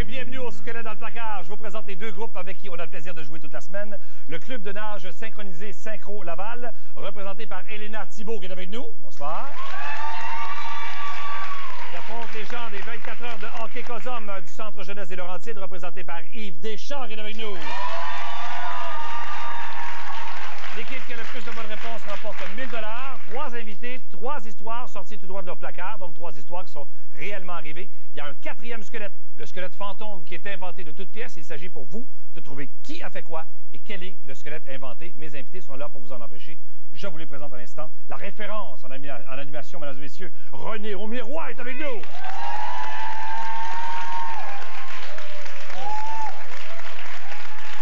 et bienvenue au Squelette dans le placard. Je vous présente les deux groupes avec qui on a le plaisir de jouer toute la semaine. Le club de nage synchronisé Synchro Laval, représenté par Elena Thibault qui est avec nous. Bonsoir. Qui affronte les gens des 24 heures de hockey Cosum du Centre Jeunesse des Laurentides, représenté par Yves Deschamps qui est avec nous. L'équipe qui a le plus de bonnes réponses remporte 1000 $. 3 invités, 3 histoires sorties tout droit de leur placard, donc 3 histoires qui sont réellement arrivées. Il y a un 4e squelette, le squelette fantôme, qui est inventé de toutes pièces. Il s'agit pour vous de trouver qui a fait quoi et quel est le squelette inventé. Mes invités sont là pour vous en empêcher. Je vous les présente à l'instant. La référence en animation, mesdames et messieurs, René Aumier-Roy est avec nous.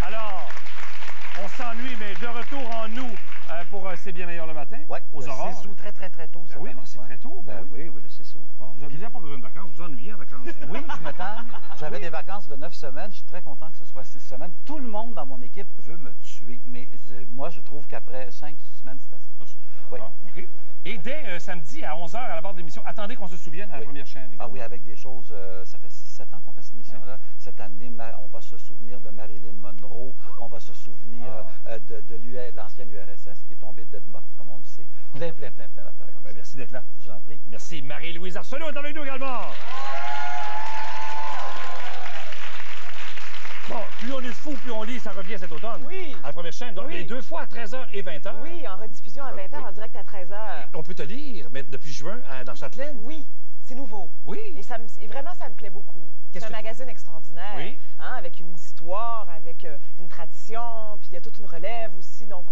Alors, on s'ennuie, mais de retour en nous pour C'est bien meilleur le matin. Oui, aux aurores. Le 6 août, très tôt. Ben oui, c'est très tôt. Ben oui. Oui, le 6 août. Vous n'avez pas besoin de vacances, vous ennuyez en vacances. Oui, je me tanne. J'avais des vacances de 9 semaines. Je suis très content que ce soit 6 semaines. Tout le monde dans mon équipe veut me tuer. Mais moi, je trouve qu'après 5-6 semaines, c'est assez. Oui. Ah, OK. Et dès samedi à 11h à la barre de l'émission, attendez qu'on se souvienne à la première chaîne. Ah oui, avec des choses. Ça fait 7 ans qu'on fait cette émission-là. Oui. Cette année, on va se souvenir de Marilyn Monroe. On va se souvenir de l'ancienne URSS qui est tombée dead morte, comme on le sait. Plein d'affaires comme ça. Merci d'être là. Je vous en prie. Merci. Marie-Louise Arsenault est avec nous également. Bon, plus on est fou, plus on lit, ça revient cet automne. Oui. À la première chaîne, donc les 2 fois à 13h et 20h. Oui, en rediffusion à 20h, en direct à 13h. On peut te lire, mais depuis juin, dans Châtelaine. Oui, c'est nouveau. Oui. Et vraiment, ça me plaît beaucoup. C'est un magazine extraordinaire. Oui. Hein, avec une histoire, avec une tradition, puis il y a toute une relève aussi. Donc,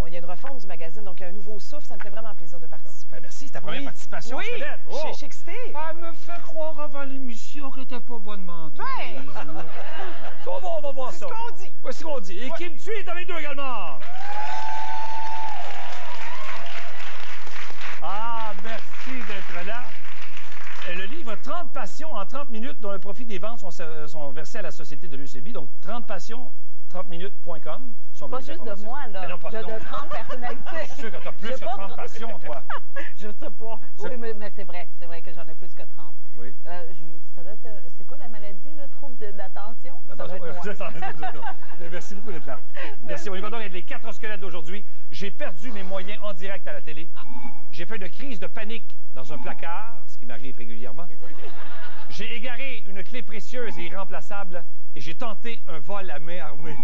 il y a une refonte du magazine, donc il y a un nouveau souffle. Ça me fait vraiment plaisir de participer. Ben merci, c'est ta première participation. Oui, je suis excitée. Elle me fait croire avant l'émission que t'es pas bonne menteuse. Ben! On va voir ça. C'est ce qu'on dit. Oui, c'est ce qu'on dit. Et Kim Thuy est avec nous également. Ah, merci d'être là. Le livre 30 passions en 30 minutes dont le profit des ventes sont versés à la Société de l'UCB. Donc 30 passions, 30minutes.com. Pas juste de moi, là. Mais non, pas de 30 personnalités. Je suis sûr que tu as plus que 30 passions, toi. Je sais pas. Oui, mais c'est vrai. C'est vrai que j'en ai plus que 30. Oui. C'est quoi la maladie, le trouble d'attention? Merci beaucoup d'être là. Merci. On y va donc avec les 4 squelettes d'aujourd'hui. J'ai perdu mes moyens en direct à la télé. J'ai fait une crise de panique dans un placard, ce qui m'arrive régulièrement. J'ai égaré une clé précieuse et irremplaçable et j'ai tenté un vol à main armée.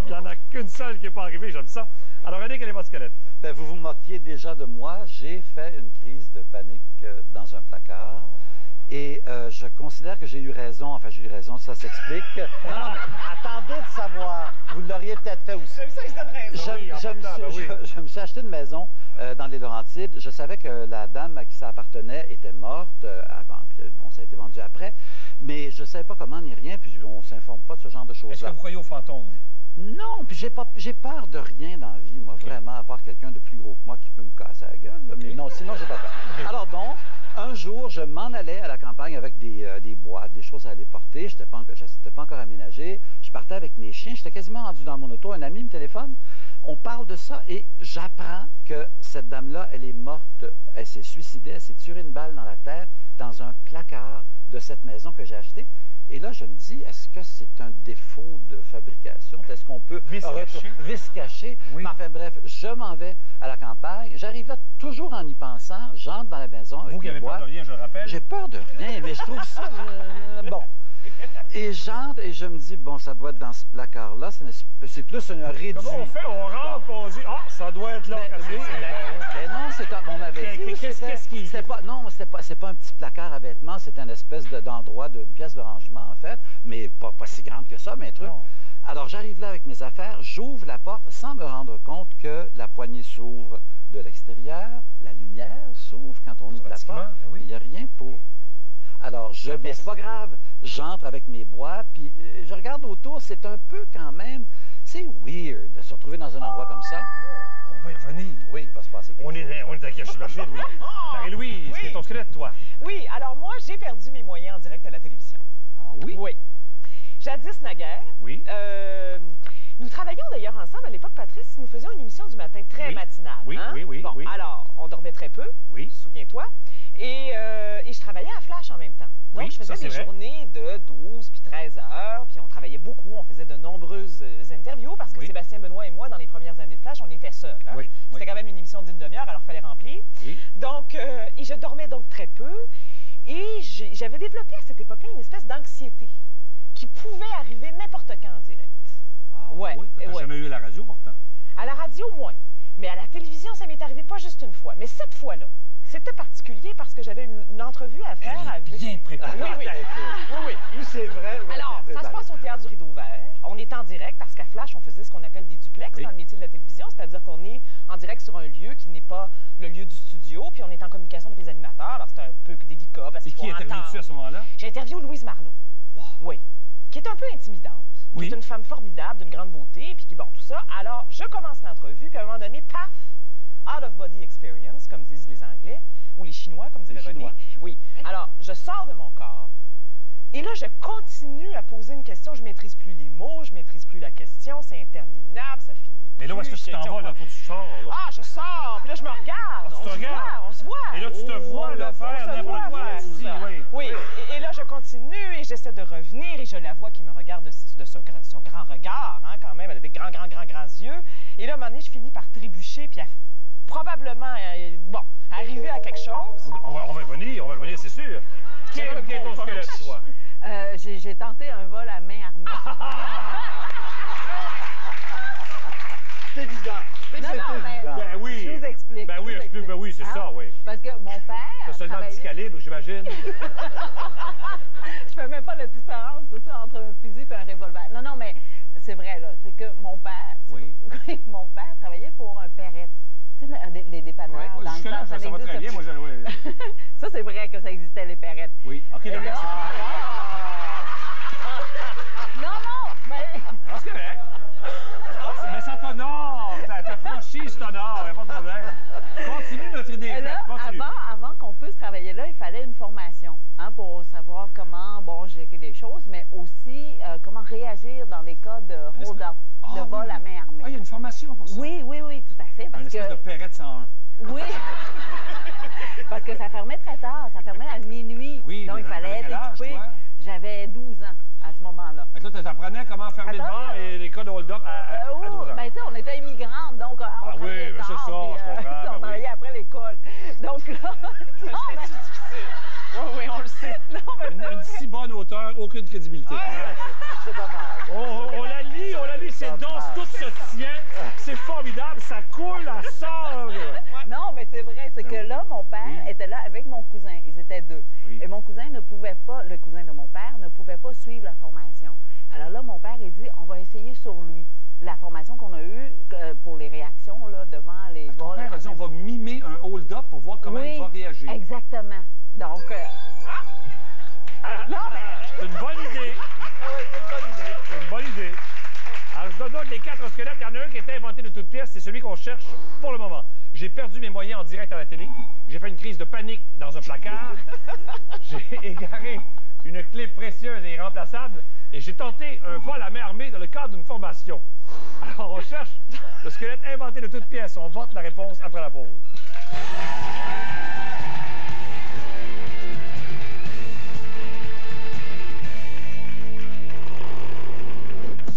Il n'y en a qu'une seule qui n'est pas arrivée, j'aime ça. Alors, René, quel est votre squelette? Ben, vous vous moquiez déjà de moi. J'ai fait une crise de panique dans un placard. Et je considère que j'ai eu raison. Enfin, j'ai eu raison, ça s'explique. Non, mais attendez de savoir. Vous l'auriez peut-être fait aussi. Je me suis acheté une maison dans les Laurentides. Je savais que la dame à qui ça appartenait était morte avant. Puis, bon, ça a été vendu après. Mais je ne savais pas comment ni rien. Puis, on ne s'informe pas de ce genre de choses-là. Est-ce que vous croyez aux fantômes? Non, puis j'ai peur de rien dans la vie, moi, vraiment, à part quelqu'un de plus gros que moi qui peut me casser la gueule. Là, mais non, sinon, j'ai pas peur. Alors donc, un jour, je m'en allais à la campagne avec des boîtes, des choses à aller porter. Je n'étais pas encore aménagé. Je partais avec mes chiens. J'étais quasiment rendu dans mon auto. Un ami me téléphone. On parle de ça et j'apprends que cette dame-là, elle est morte. Elle s'est suicidée. Elle s'est tirée une balle dans la tête dans un placard de cette maison que j'ai achetée. Et là, je me dis, est-ce que c'est un défaut de fabrication? Est-ce qu'on peut... Vis caché. Oui. Mais enfin, bref, je m'en vais à la campagne. J'arrive là toujours en y pensant. J'entre dans la maison avec vous qui avez peur de rien, je le rappelle. J'ai peur de rien, mais je trouve ça... bon. Et j'entre et je me dis, bon, ça doit être dans ce placard-là. C'est plus un réduit. Comment on fait? On rentre, on dit, ah, ça doit être là. Mais non, c'est comme on m'avait dit. Qu'est-ce qui... Non, c'est pas un petit placard à vêtements. C'est une espèce d'endroit, d'une pièce de rangement, en fait. Mais pas si grande que ça, mais un truc. Non. Alors, j'arrive là avec mes affaires. J'ouvre la porte sans me rendre compte que la poignée s'ouvre de l'extérieur. La lumière s'ouvre quand on ouvre la porte. Il n'y a rien pour... Alors, mais c'est pas grave. J'entre avec mes bois, puis je regarde autour. C'est un peu quand même... C'est weird de se retrouver dans un endroit comme ça. On va y revenir. Oui, il va se passer quelque chose. On est à Cache-Machine, oui. Marie-Louise, c'est ton squelette, toi? Oui, alors moi, j'ai perdu mes moyens en direct à la télévision. Ah oui? Oui. Jadis naguère. Oui. Nous travaillions d'ailleurs ensemble. À l'époque, Patrice, nous faisions une émission du matin très matinale. Oui, hein? oui. Alors, on dormait très peu. Oui. Souviens-toi. Et je travaillais à Flash en même temps. Donc, Oui, je faisais ça, c'est des vrai. journées de 12 puis 13 heures, puis on travaillait beaucoup, on faisait de nombreuses interviews parce que Oui. Sébastien Benoît et moi, dans les premières années de Flash, on était seuls. Hein? Oui, C'était oui. quand même une émission d'une demi-heure, alors il fallait remplir. Oui. Donc, et je dormais donc très peu. Et j'avais développé à cette époque-là une espèce d'anxiété qui pouvait arriver n'importe quand en direct. Ah, Ouais, oui, que t'as ouais. jamais eu la radio, pourtant. À la radio, moins. Mais à la télévision, ça m'est arrivé pas juste une fois. Mais cette fois-là, c'était particulier parce que j'avais une entrevue à faire avec... Bien préparé. Oui, oui. Oui, oui. C'est vrai. ouais, Alors, bien ça se préparé. passe au Théâtre du Rideau Vert. On est en direct parce qu'à Flash, on faisait ce qu'on appelle des duplex Oui. dans le métier de la télévision, c'est-à-dire qu'on est en direct sur un lieu qui n'est pas le lieu du studio, puis on est en communication avec les animateurs. Alors, c'est un peu délicat parce Et qu'il faut qui interviewe-tu à ce moment-là? J'ai interviewé Louise Marleau. Oui. Qui est un peu intimidante. Oui. Qui est une femme formidable, d'une grande beauté, puis qui, bon, tout ça. Alors, je commence l'entrevue, puis à un moment donné, paf, out of body experience, comme disent les Anglais, ou les Chinois, comme dirait René. Chinois. Oui. Alors, je sors de mon corps, et là, je continue à poser une question. Je maîtrise plus les mots, je maîtrise plus la question, c'est interminable, ça finit plus. Mais là, où est-ce que tu t'en vas, là? Toi, tu sors, là. Ah, je sors, puis là, je me regarde. Ah, tu te regardes? On se voit. Et là, tu te vois, là, faire n'importe quoi, faire tu dis, ça. oui. Oui, et là, je continue et j'essaie de revenir et je la vois qui me regarde de son grand regard, hein, quand même, elle a des grands yeux. Et là, à un moment donné, je finis par trébucher puis probablement, bon, arriver à quelque chose. On va venir, c'est sûr. Quel est ton squelette, toi? J'ai tenté un vol à main armée. C'est évident. C'est Non, mais- évident. Ben oui. Je vous explique. Ben oui, je vous explique, ben oui, c'est Hein? ça, oui. Parce que mon père. T'as seulement un petit travaillait- calibre, j'imagine. Je fais même pas la différence, c'est ça, entre un fusil et un revolver. Non, mais c'est vrai, là. C'est que mon père. Oui. Mon père travaillait pour un Perrette. Tu sais, les dépanneurs. Oui, dans le jusque-là, temps, ça va n'existe très bien. plus. Moi, oui. Ça, c'est vrai que ça existait, les Perrettes. Oui, OK, Et d'accord. là, non, mais... Ah, c'est correct. Mais ça t'honore. Ta franchise t'honore, il n'y a pas de problème. Continue notre idée. Et là, Continue. avant qu'on puisse travailler là, il fallait une formation pour savoir comment gérer les choses, mais aussi comment réagir dans les cas de hold-up, Ah, de vol oui. à main armée. Ah, il y a une formation pour ça. Oui, tout à fait. Un Parce espèce que, de Perrette 101. oui, parce que ça fermait très tard, ça fermait à minuit. Oui, donc mais il fallait t'avais être quel âge, équipé. toi? J'avais 12 ans à ce moment-là. Fait que là, tu apprenais comment fermer le Attends, bar et les cas de hold-up à 12 ans. Ben, tu sais, on était immigrantes, donc on oui, travaillait ben, tard, c'est ça, puis, je comprends, ben on oui. travaillait après l'école. Donc là, non, mais... Oui, on le sait. Non, mais c'est Une vrai. si bonne hauteur, aucune crédibilité. C'est dommage. On la lit, ses danses, tout se tient. C'est formidable, ça coule, ça sort. Non, mais c'est vrai, c'est que là, mon père Oui. était là avec mon cousin. Ils étaient deux. Oui. Et mon cousin ne pouvait pas, le cousin de mon père ne pouvait pas suivre la formation. Alors là, mon père, il dit, on va essayer sur lui. La formation qu'on a eue pour les réactions là, devant les Ton vols. père a dit, on va mimer un hold-up pour voir comment Oui, il va réagir. Exactement. Donc, non, mais... C'est une bonne idée. C'est une bonne idée. Alors, je donne donc les 4 squelettes. Il y en a un qui était inventé de toutes pièces. C'est celui qu'on cherche pour le moment. J'ai perdu mes moyens en direct à la télé. J'ai fait une crise de panique dans un placard. J'ai égaré une clé précieuse et irremplaçable. Et j'ai tenté un vol à main armée dans le cadre d'une formation. Alors, on cherche le squelette inventé de toutes pièces. On vote la réponse après la pause.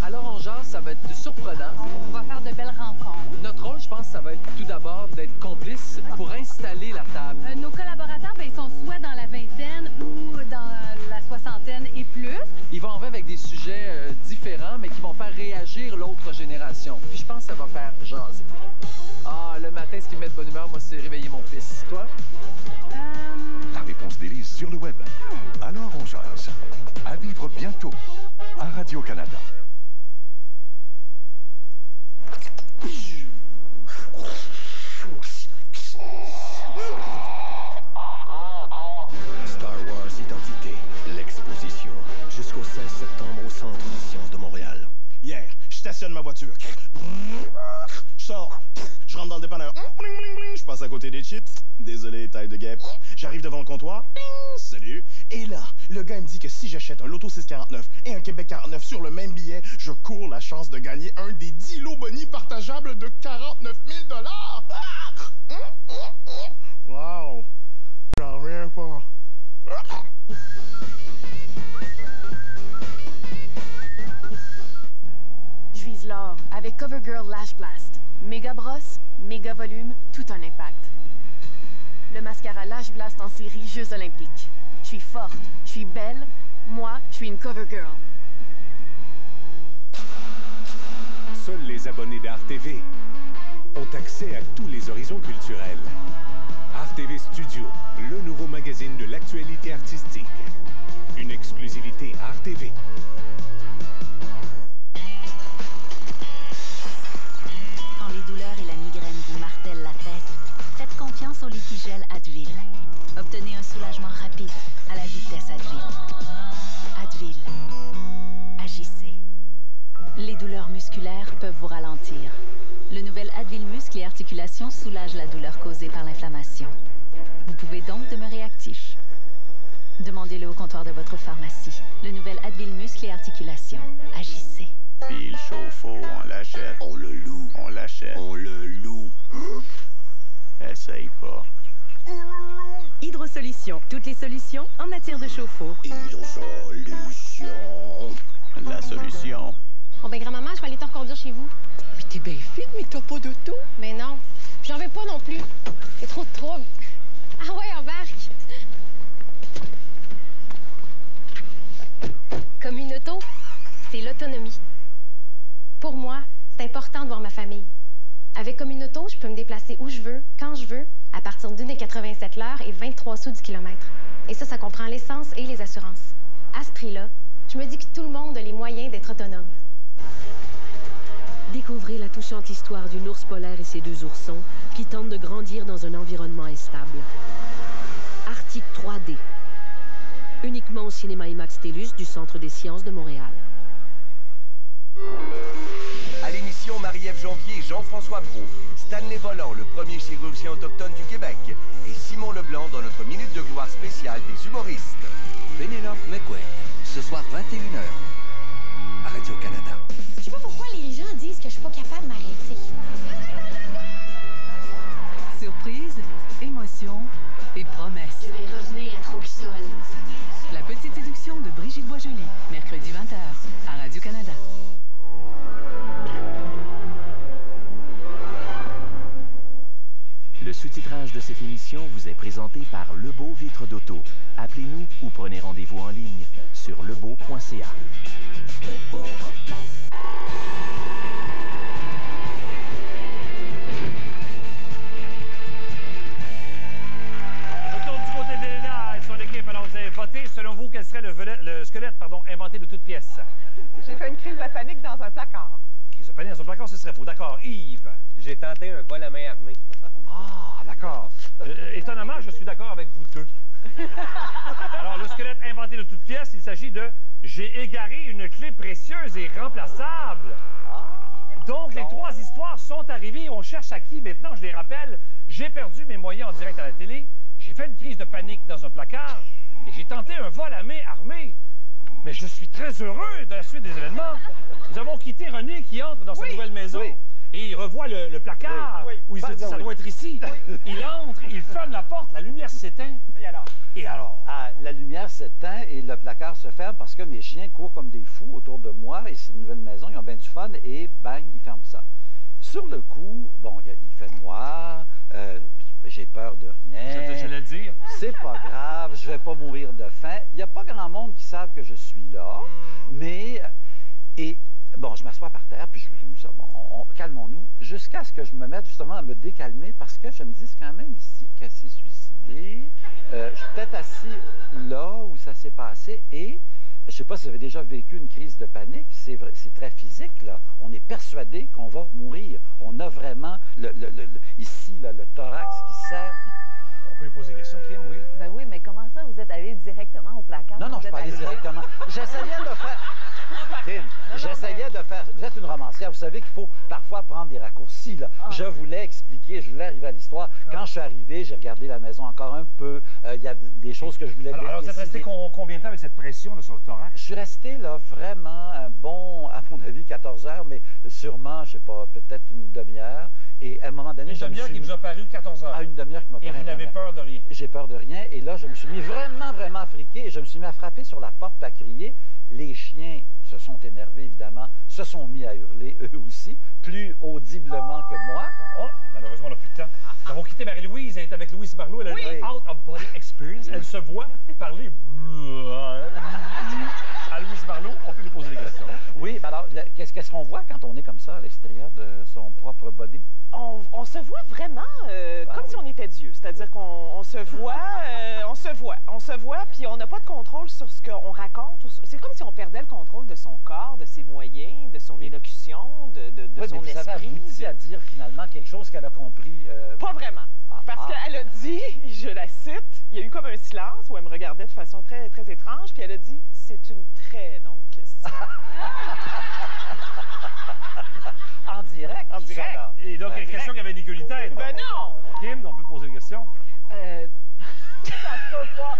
Alors, en genre, ça va être surprenant. On va faire de belles rencontres. Notre rôle, je pense, ça va être tout d'abord d'être complice pour installer la table. Nos collaborateurs, ben, ils sont soit dans la vingtaine ou dans la soixantaine et plus. Ils vont arriver avec des sujets différents, mais qui vont faire réagir l'autre génération. Puis je pense que ça va faire jaser. Ah, le matin, ce qui me met de bonne humeur, moi, c'est réveiller mon fils. Toi? La réponse d'Élise sur le web. Alors on jase. À vivre bientôt à Radio-Canada. Star Wars Identité, l'exposition. Jusqu'au 16 septembre au Centre des sciences de Montréal. Hier, je stationne ma voiture. Je sors. Je rentre dans le dépanneur. Je passe à côté des chips. Désolé, taille de guêpe. J'arrive devant le comptoir. Salut. Et là, le gars il me dit que si j'achète un Loto 649 et un Québec 49 sur le même billet, je cours la chance de gagner un des 10 lots boni partageables de 49 000 $. Wow. J'en reviens pas. CoverGirl Lash Blast. Méga brosse, méga volume, tout un impact. Le mascara Lash Blast en série Jeux Olympiques. Je suis forte, je suis belle, moi, je suis une CoverGirl. Seuls les abonnés d'Art TV ont accès à tous les horizons culturels. Art TV Studio, le nouveau magazine de l'actualité artistique. Une exclusivité Art TV. Quand les douleurs et la migraine vous martèlent la tête, faites confiance au Litigel Advil. Obtenez un soulagement rapide à la vitesse Advil. Advil. Agissez. Les douleurs musculaires peuvent vous ralentir. Le nouvel Advil Muscle et Articulations soulage la douleur causée par l'inflammation. Vous pouvez donc demeurer actif. Demandez-le au comptoir de votre pharmacie. Le nouvel Advil Muscle et Articulations. Agissez. Puis le chauffe-eau, on l'achète. On le loue. On l'achète. On le loue. Essaye pas. Hydrosolution. Toutes les solutions en matière de chauffe-eau. Hydrosolution. La solution. Bon ben grand-maman, je vais aller te reconduire chez vous. Mais t'es bien fit, mais t'as pas d'auto. Mais non, j'en veux pas non plus. C'est trop de trouble. Ah ouais, embarque. Comme une auto, c'est l'autonomie. Pour moi, c'est important de voir ma famille. Avec comme une auto, je peux me déplacer où je veux, quand je veux, à partir d'1,87 l'heure et 23 sous du kilomètre. Et ça comprend l'essence et les assurances. À ce prix-là, je me dis que tout le monde a les moyens d'être autonome. Découvrez la touchante histoire d'une ours polaire et ses deux oursons qui tentent de grandir dans un environnement instable. Arctique 3D. Uniquement au cinéma IMAX TELUS du Centre des sciences de Montréal. À l'émission Marie-Ève Janvier et Jean-François Brault, Stanley Volant, le premier chirurgien autochtone du Québec, et Simon Leblanc dans notre Minute de gloire spéciale des humoristes. Penelope McQuaid, ce soir 21h, à Radio-Canada. Je sais pas pourquoi les gens disent que je suis pas capable de m'arrêter. Surprise, émotion et promesse. Je vais revenir à Tropisol. La petite séduction de Brigitte Boisjoli, mercredi 20h, à Radio-Canada. Le sous-titrage de cette émission vous est présenté par Lebeau Vitre d'Auto. Appelez-nous ou prenez rendez-vous en ligne sur lebeau.ca. Retour du côté d'Elena et son équipe. Alors, vous avez voté. Selon vous, quel serait le squelette inventé de toutes pièces? J'ai fait une crise de panique dans un placard. Crise de panique dans un placard, ce serait faux. D'accord. Yves? J'ai tenté un vol à main armée. Ah, d'accord. Étonnamment, je suis d'accord avec vous deux. Alors, le squelette inventé de toutes pièces, il s'agit de « J'ai égaré une clé précieuse et remplaçable ». Donc, les trois histoires sont arrivées. On cherche à qui maintenant? Je les rappelle. J'ai perdu mes moyens en direct à la télé. J'ai fait une crise de panique dans un placard. Et j'ai tenté un vol à main armée. Mais je suis très heureux de la suite des événements. Nous avons quitté René qui entre dans sa nouvelle maison. Oui. Et il revoit le placard où il se dit, ça doit être ici. Il entre, il ferme la porte, la lumière s'éteint. Et alors? Et alors? Ah, la lumière s'éteint et le placard se ferme parce que mes chiens courent comme des fous autour de moi et c'est une nouvelle maison, ils ont bien du fun et bang, ils ferment ça. Sur le coup, bon, il fait noir, j'ai peur de rien. Je l'ai dire. C'est pas grave, je vais pas mourir de faim. Il n'y a pas grand monde qui savent que je suis là, mais... Et bon, je m'assois par terre, puis je me dis, bon, calmons-nous, jusqu'à ce que je me mette justement à me décalmer, parce que je me dis, c'est quand même ici qu'elle s'est suicidée. Je suis peut-être assis là où ça s'est passé, et je ne sais pas si vous avez déjà vécu une crise de panique, c'est très physique, là. On est persuadé qu'on va mourir. On a vraiment, ici, là, le thorax qui serre. On peut lui poser des questions, Kim, oui? Ben oui, mais comment ça, vous êtes allé directement au placard? Non, non, je parlais directement. J'essayais de faire... Kim, j'essayais de faire... Vous êtes une romancière, vous savez qu'il faut parfois prendre des raccourcis, là. Je voulais expliquer, je voulais arriver à l'histoire. Quand je suis arrivé, j'ai regardé la maison encore un peu. Il y a des choses que je voulais Alors, vous êtes resté combien de temps avec cette pression là, sur le thorax? Je suis resté là vraiment un bon, à mon avis, 14 heures, mais sûrement, je sais pas, peut-être une demi-heure. Et à un moment donné, une demi-heure qui vous a paru 14 heures. Ah, une demi-heure qui m'a paru. Et vous n'avez peur de rien? J'ai peur de rien. Et là, je me suis mis vraiment afriqué et je me suis mis à frapper sur la porte, à crier. Les chiens se sont énervés, évidemment, se sont mis à hurler, eux aussi. Plus voit parler à Louis Marleau, on peut lui poser des questions. Oui, ben alors, qu'est-ce qu'on voit quand on est comme ça à l'extérieur de son propre body? On se voit vraiment comme si on était Dieu. C'est-à-dire qu'on se voit, puis on n'a pas de contrôle sur ce qu'on raconte. C'est comme si on perdait le contrôle de son corps, de ses moyens, de son élocution, de son mais vous avez esprit. abouti à dire finalement quelque chose qu'elle a compris. Pas vraiment. Parce qu'elle a dit, je la cite, il y a eu comme un silence où elle me regardait de façon très, très étrange, puis elle a dit, c'est une très longue question. En direct? En direct. Et donc, une question qu'avait Nicolita. Ben non! Kim, on peut poser une question? Ça se peut pas.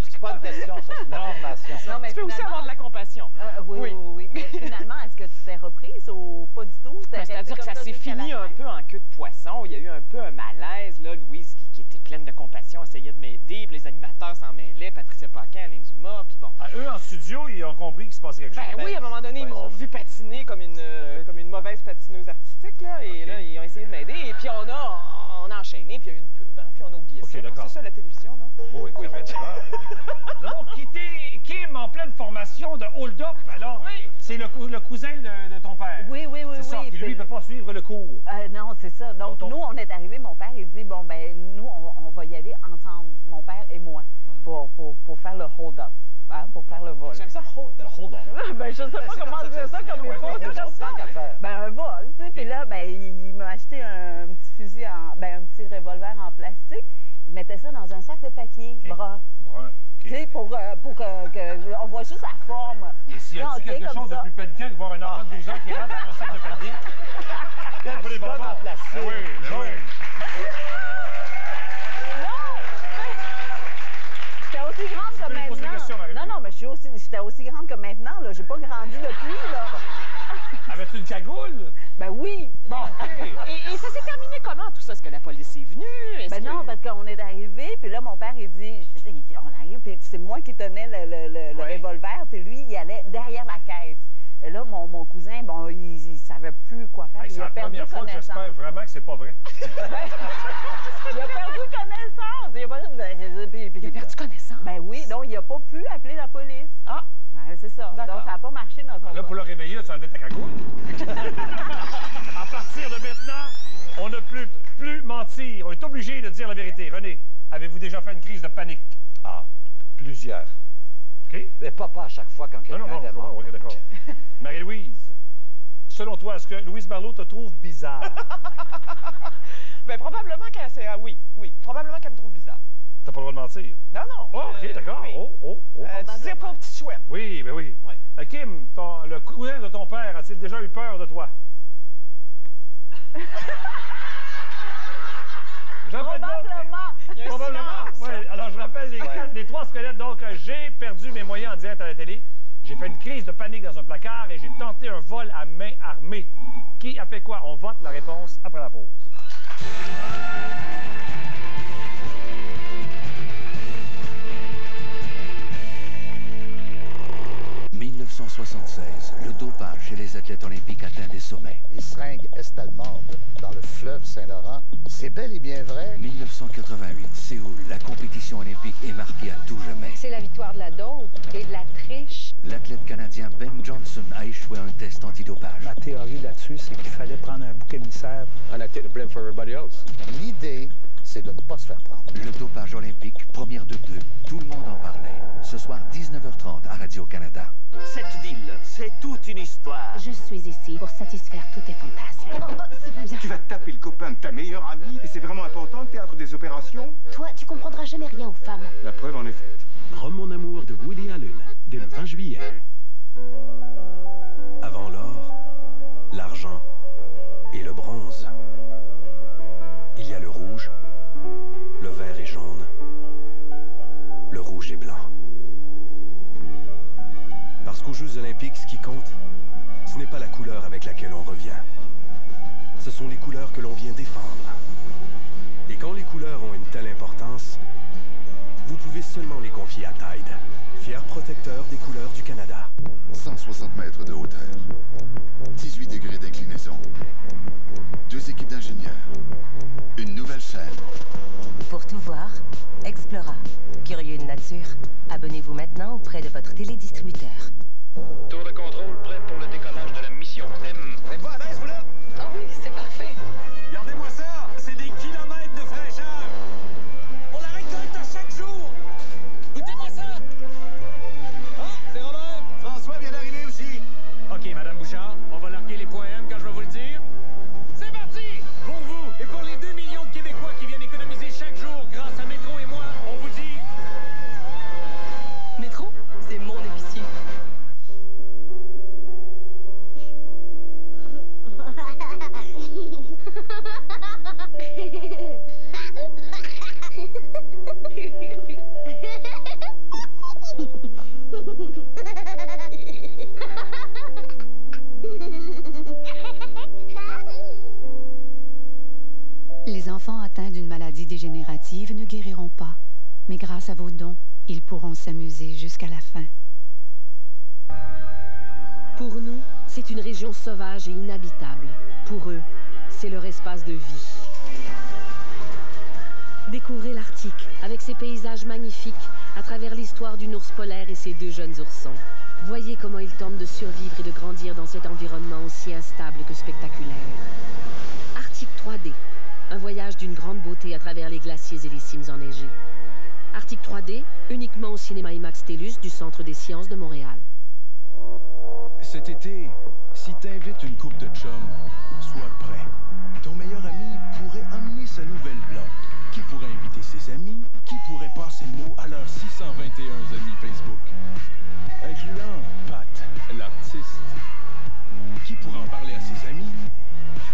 C'est pas une question, ça, c'est une affirmation. Non, mais tu peux aussi avoir de la compassion. Oui. Mais finalement, est-ce que tu t'es reprise ou pas du tout? C'est-à-dire que ça s'est fini un peu en queue de poisson. Il y a eu un peu un malaise. Là, Louise, qui était pleine de compassion, essayait de m'aider. Puis les animateurs s'en mêlaient. Patricia Paquin, Alain Dumas. Puis bon. Eux, en studio, ils ont compris qu'il se passait quelque chose. Ben oui, à un moment donné, ils m'ont vu patiner comme une mauvaise patineuse artistique. Là, et là, ils ont essayé de m'aider. Et puis on a enchaîné. Puis il y a eu une pub. Puis on a oublié ça. C'est ça la télévision, non? Oui, nous avons quitté Kim en pleine formation de hold-up. Alors, c'est le cousin de ton père. Oui. C'est ça, qui lui ne peut pas suivre le cours. Non, c'est ça. Donc, nous, on est arrivés, mon père, il dit, bon, ben, nous, on va y aller ensemble, mon père et moi, pour faire le hold-up. Hein, pour faire le vol. J'aime ça, hold-up. Ben, je sais pas comment dire ça comme il faut. Ben, un vol, tu sais. Puis là, ben, il m'a acheté un petit fusil, un petit revolver en plastique. Il mettait ça dans un sac de papier brun. Tu sais, pour que on voit juste sa forme. Et s'il y a quelque chose de plus pénible que voir un enfant de 12 ans qui rentre dans un sac de papier? On les bonbons en plastique. Oui. J'étais aussi grande que maintenant. Non, mais j'étais aussi grande que maintenant. J'ai pas grandi depuis, là. Avais-tu une cagoule? Ben oui. Bon, OK. Et ça s'est terminé comment, tout ça? Est-ce que la police est venue? Ben non, parce qu'on est arrivé, puis là, mon père, il dit, on arrive, puis c'est moi qui tenais le revolver, puis lui, il allait derrière la caisse. Et là, mon cousin, bon, il savait plus quoi faire. C'est la première fois que j'espère vraiment que c'est pas vrai. Il a perdu connaissance. Il a perdu connaissance? Ben oui, donc il n'a pas pu appeler la police. Ah! Ouais, c'est ça. Donc, ça n'a pas marché dans son Là, pour le réveiller, tu enlevais ta cagoule. À partir de maintenant, on ne peut plus mentir. On est obligé de dire la vérité. René, avez-vous déjà fait une crise de panique? Plusieurs. OK. Mais pas à chaque fois quand quelqu'un était mort. OK, d'accord. Marie-Louise, selon toi, est-ce que Louise Marleau te trouve bizarre? Ben probablement qu'elle probablement qu'elle me trouve bizarre. T'as pas le droit de mentir? Non. Oh, OK, d'accord. Oui. Disais pas au petit chouette. Oui, ben oui. Kim, le cousin de ton père a-t-il déjà eu peur de toi? Probablement. Ouais. Alors, je rappelle les trois squelettes. Donc, j'ai perdu mes moyens en direct à la télé. J'ai fait une crise de panique dans un placard et j'ai tenté un vol à main armée. Qui a fait quoi? On vote la réponse après la pause. 1976, le dopage chez les athlètes olympiques atteint des sommets. Les seringues est-allemandes dans le fleuve Saint-Laurent, c'est bel et bien vrai. 1988, Séoul, la compétition olympique est marquée à tout jamais. C'est la victoire de la dope et de la triche. L'athlète canadien Ben Johnson a échoué à un test antidopage. Ma théorie là-dessus, c'est qu'il fallait prendre un bouc émissaire. And I take the blame for everybody else. L'idée, c'est de ne pas se faire prendre. Le dopage olympique, première de deux, tout le monde en parlait. Ce soir, 19h30 à Radio-Canada. Cette ville, c'est toute une histoire. Je suis ici pour satisfaire tous tes fantasmes. C'est pas bien. Tu vas taper le copain de ta meilleure amie et c'est vraiment important le théâtre des opérations. Toi, tu comprendras jamais rien aux femmes. La preuve en est faite. Rome mon amour de Woody Allen, dès le 20 juillet. Avant l'or, l'argent et le bronze, il y a le rouge, le vert et jaune, le rouge et blanc. Parce qu'aux Jeux Olympiques, ce qui compte, ce n'est pas la couleur avec laquelle on revient. Ce sont les couleurs que l'on vient défendre. Et quand les couleurs ont une telle importance, vous pouvez pouvez seulement les confier à Tide, fier protecteur des couleurs du Canada. 160 mètres de hauteur, 18 degrés d'inclinaison, 2 équipes d'ingénieurs, une nouvelle chaîne. Pour tout voir, Explora. Curieux de nature, abonnez-vous maintenant auprès de votre télédistributeur. Tour de contrôle prêt pour le décollage de la mission M. Êtes-vous à l'aise, vous là? Ah oui, c'est parfait. Regardez-moi ça! C'est des kilomètres de fraîcheur! On la récolte à chaque jour! Goûtez-moi ça! Ah, c'est Robert! François vient d'arriver aussi. OK, Madame Bouchard, on va larguer les points M quand je vais vous le dire. C'est parti! Pour vous et pour les 2 millions de Québécois qui viennent économiser chaque jour grâce à Métro et moi, on vous dit... Métro, c'est mon épicier. Les enfants atteints d'une maladie dégénérative ne guériront pas, mais grâce à vos dons, ils pourront s'amuser jusqu'à la fin. Pour nous, c'est une région sauvage et inhabitable. Pour eux, c'est leur espace de vie. Découvrez l'Arctique avec ses paysages magnifiques à travers l'histoire d'une ours polaire et ses 2 jeunes oursons. Voyez comment ils tentent de survivre et de grandir dans cet environnement aussi instable que spectaculaire. Arctique 3D, un voyage d'une grande beauté à travers les glaciers et les cimes enneigées. Arctique 3D, uniquement au cinéma IMAX TELUS du Centre des sciences de Montréal. Cet été, si t'invites une couple de chums, sois prêt. Ton meilleur ami pourrait emmener sa nouvelle blonde. Qui pourrait inviter ses amis? Qui pourrait passer le mot à leurs 621 amis Facebook? Incluant Pat, l'artiste. Qui pourrait en parler à ses amis?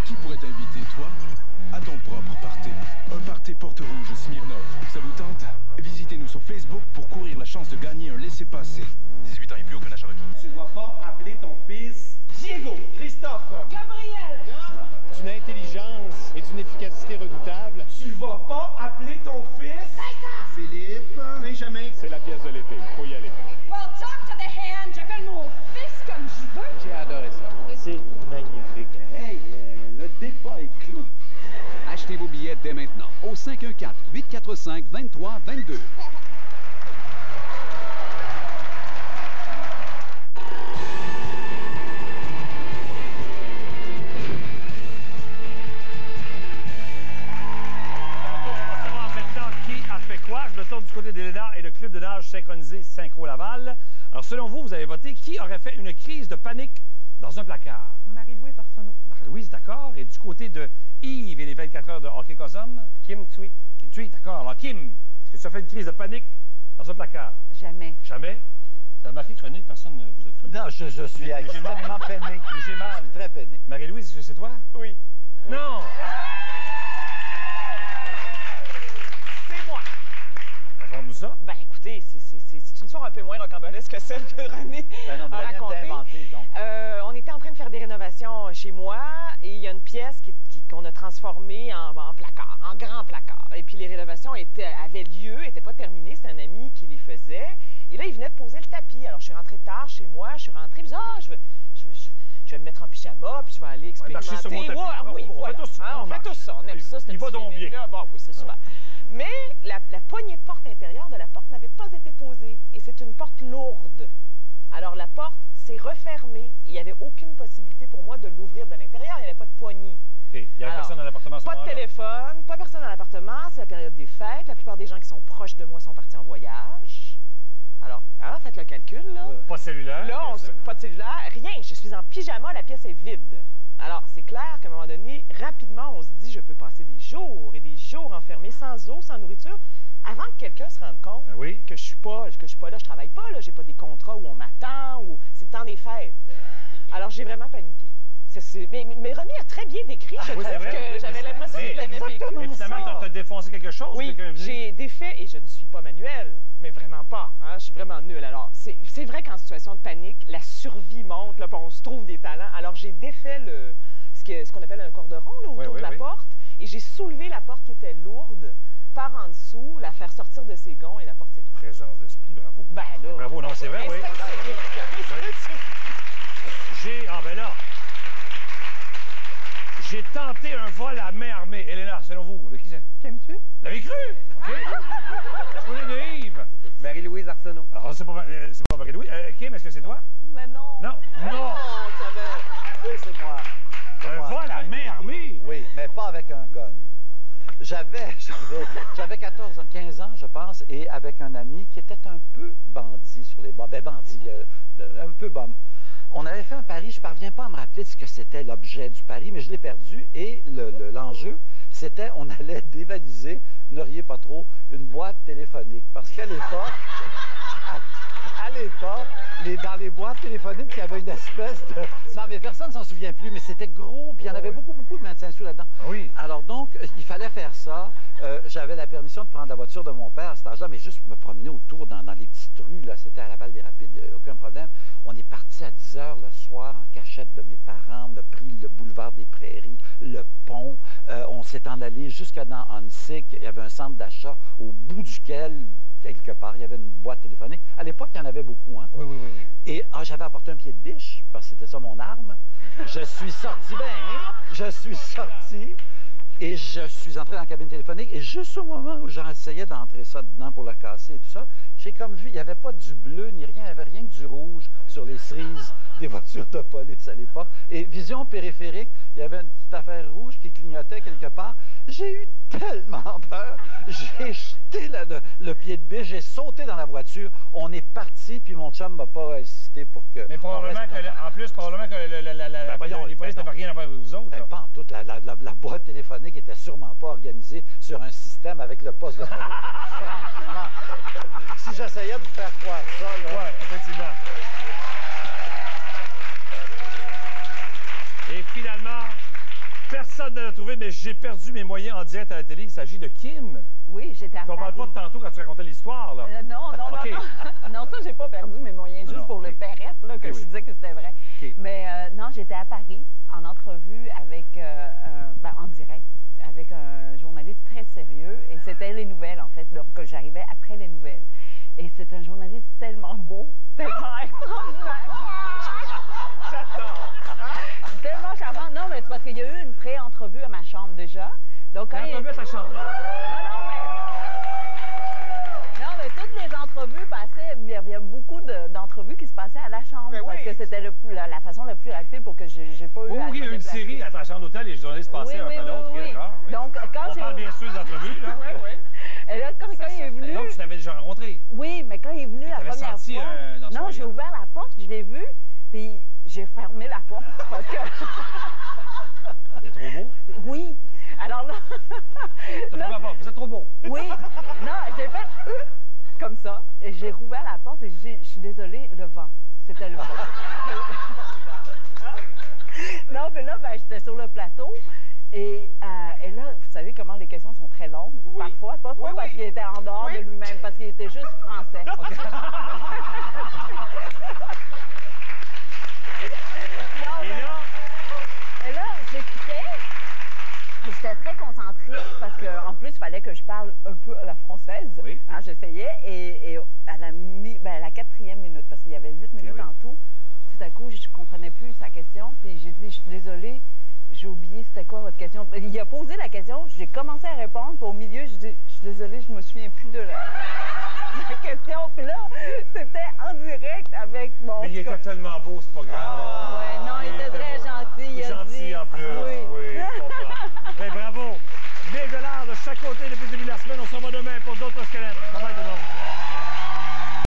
Qui pourrait t'inviter, toi, à ton propre party? Un party Porte-Rouge Smirnov. Ça vous tente? Visitez-nous sur Facebook pour courir la chance de gagner un laissez-passer. 18 ans et plus, aucun achat requis. Tu vas pas appeler ton fils Diego, Christophe, Gabriel! d'une intelligence et d'une efficacité redoutable. Tu vas pas appeler ton fils Philippe, Benjamin. C'est la pièce de l'été. Faut y aller. Well, talk to the hand, j'appelle mon fils comme je veux. J'ai adoré ça. C'est magnifique. Hey, le débat est clos. Achetez vos billets dès maintenant au 514-845-2322. Je me tourne du côté d'Elena et le club de nage synchronisé Synchro Laval. Alors, selon vous, vous avez voté qui aurait fait une crise de panique dans un placard? Marie-Louise Arsenault. Marie-Louise, d'accord. Et du côté de Yves et les 24 heures de hockey Cosum? Kim Thuy. Kim Thuy, d'accord. Alors, Kim, est-ce que tu as fait une crise de panique dans un placard? Jamais. Jamais? Ça a marqué chronique, personne ne vous a cru. Non, je suis extrêmement peiné. J'ai mal. Très peiné. Marie-Louise, est-ce que c'est toi? Oui. Non! C'est moi. Raconte-nous ça. Ben écoutez, c'est une histoire un peu moins rocambolesque que celle que René a racontée. On était en train de faire des rénovations chez moi et il y a une pièce qu'on a transformée en placard, en grand placard. Et puis les rénovations avaient lieu, n'étaient pas terminées, c'était un ami qui les faisait. Et là, il venait de poser le tapis. Alors je suis rentrée tard chez moi, je suis rentrée, puis je vais me mettre en pyjama, puis je vais aller expérimenter. Marcher sur mon tapis. Oui, on voilà. fait tout ça. On fait tout ça, on aime ça. Il va donc bien. Bon, oui, c'est super. Mais la poignée de porte intérieure de la porte n'avait pas été posée. Et c'est une porte lourde. Alors la porte s'est refermée. Il n'y avait aucune possibilité pour moi de l'ouvrir de l'intérieur. Il n'y avait pas de poignée. Okay. Il n'y avait personne dans l'appartement à ce moment-là? Pas de téléphone, pas personne dans l'appartement. C'est la période des fêtes. La plupart des gens qui sont proches de moi sont partis en voyage. Alors faites le calcul, là. Pas de cellulaire? Là, pas de cellulaire, rien. Je suis en pyjama, la pièce est vide. Alors, c'est clair qu'à un moment donné, rapidement, on se dit, je peux passer des jours et des jours enfermés sans eau, sans nourriture, avant que quelqu'un se rende compte que je suis pas là, je travaille pas, là, j'ai pas des contrats où on m'attend, ou c'est le temps des fêtes. Alors, j'ai vraiment paniqué. Mais René a très bien décrit, je trouve que j'avais l'impression que je l'avais vécu. Mais finalement, tu as défoncé quelque chose? Oui, j'ai défait, et je ne suis pas manuelle, mais vraiment pas. Hein, je suis vraiment nulle. Alors, c'est vrai qu'en situation de panique, la survie monte, là, puis on se trouve des talents. Alors, j'ai défait ce qu'on appelle un corderon là, autour de la porte, et j'ai soulevé la porte qui était lourde par en dessous. sous, la faire sortir de ses gonds et la porter droite. Présence d'esprit, bravo. Ben là. Bravo, non, c'est vrai, oui. Ben là, j'ai tenté un vol à main armée. Elena, selon vous, de qui c'est? Qu'aimes-tu? L'avez cru? OK. Je de Yves. Marie-Louise Arsenault. Alors, c'est pas Marie-Louise. Kim, est-ce que c'est toi? Mais non. Non. Non. Oui, c'est moi. Un vol à main armée? Oui, mais pas avec un gun. J'avais 14 ans, 15 ans, je pense, et avec un ami qui était un peu bandit sur les bords. Ben, bandit, un peu bum. On avait fait un pari, je ne parviens pas à me rappeler de ce que c'était l'objet du pari, mais je l'ai perdu. Et l'enjeu, c'était on allait dévaliser, ne riez pas trop, une boîte téléphonique. Parce qu'à l'époque, dans les boîtes téléphoniques, il y avait une espèce de... Non, mais personne ne s'en souvient plus, mais c'était gros, puis il y en avait beaucoup de médecins sous là-dedans. Oui. Alors donc, il fallait faire ça. J'avais la permission de prendre la voiture de mon père à cet âge-là, mais juste me promener autour dans les petites rues, là, c'était à la Balle des Rapides, il n'y a aucun problème. On est parti à 10 h le soir en cachette de mes parents, on a pris le boulevard des Prairies, le pont, on s'est en allé jusqu'à dans Huntsic, il y avait un centre d'achat au bout duquel... quelque part, il y avait une boîte téléphonique. À l'époque, il y en avait beaucoup, hein? Oui. Et j'avais apporté un pied de biche, parce que c'était ça mon arme. Je suis sorti, et je suis entré dans la cabine téléphonique, et juste au moment où j'essayais d'entrer ça dedans pour la casser et tout ça, j'ai comme vu, il n'y avait pas du bleu ni rien, il n'y avait rien que du rouge sur les cerises des voitures de police à l'époque. Et vision périphérique, il y avait une petite affaire rouge qui clignotait quelque part. J'ai eu tellement peur, j'ai jeté le pied de biche, j'ai sauté dans la voiture, on est parti, puis mon chum m'a pas insisté pour que... Mais probablement que les polices n'avaient rien à voir avec vous autres. Ben, pas en tout. La boîte téléphonique était sûrement pas organisée sur un système avec le poste de police. Franchement, si j'essayais de faire croire ça, là... Oui, effectivement. Et finalement, personne ne l'a trouvé, mais j'ai perdu mes moyens en direct à la télé. Il s'agit de Kim. Oui, j'étais à Paris. On parle pas de tantôt quand tu racontais l'histoire, là. Non, okay. Non, ça, j'ai pas perdu mes moyens, juste pour le perrette, là, que je disais que c'était vrai. Okay. Mais non, j'étais à Paris, en entrevue avec, en direct, avec un journaliste très sérieux, et c'était les nouvelles, en fait, donc j'arrivais après les nouvelles. Et c'est un journaliste tellement beau, tellement extraordinaire. Tellement charmant. Non, mais c'est parce qu'il y a eu une pré-entrevue à ma chambre déjà. Donc, pré-entrevue à ta chambre? Non, mais toutes les entrevues passaient, il y avait beaucoup d'entrevues qui se passaient à la chambre. Parce que c'était la façon la plus rapide pour que j'ai pas eu à il y a eu une série à ta chambre d'hôtel et les journalistes passaient un à l'autre. Donc, quand on parle bien sûr des entrevues, là. Oui. Et là, quand il est venu... Donc, tu l'avais déjà rencontré? Oui, mais quand il est venu la première fois... Non, j'ai ouvert la porte, je l'ai vu, puis j'ai fermé la porte parce que... C'était trop beau? Oui. Alors là... T'as fermé la porte, vous êtes trop beau. Oui. Non, j'ai fait... comme ça, et j'ai rouvert la porte et je suis désolée, le vent. C'était le vent. Non, mais là, j'étais sur le plateau. Et là, vous savez comment les questions sont très longues, parfois. Pas parce qu'il était en dehors de lui-même, parce qu'il était juste français. Okay. Et là, j'écoutais. J'étais très concentrée parce qu'en plus, il fallait que je parle un peu à la française. Oui. Hein, j'essayais. Et à la 4e minute, parce qu'il y avait 8 minutes en tout à coup, je ne comprenais plus sa question. Puis j'ai dit, je suis désolée. J'ai oublié c'était quoi votre question. Il a posé la question, j'ai commencé à répondre, puis au milieu, je dis, je suis désolée, je me souviens plus de la question. Puis là, c'était en direct avec mon... Mais il était tellement beau, c'est pas grave. Ouais, non, il était très gentil. Il a gentil dit... en plus. Oui, je comprends. Mais bravo. $1000 de chaque côté depuis le début de la semaine. On se revoit demain pour d'autres squelettes. Bye bye tout le monde.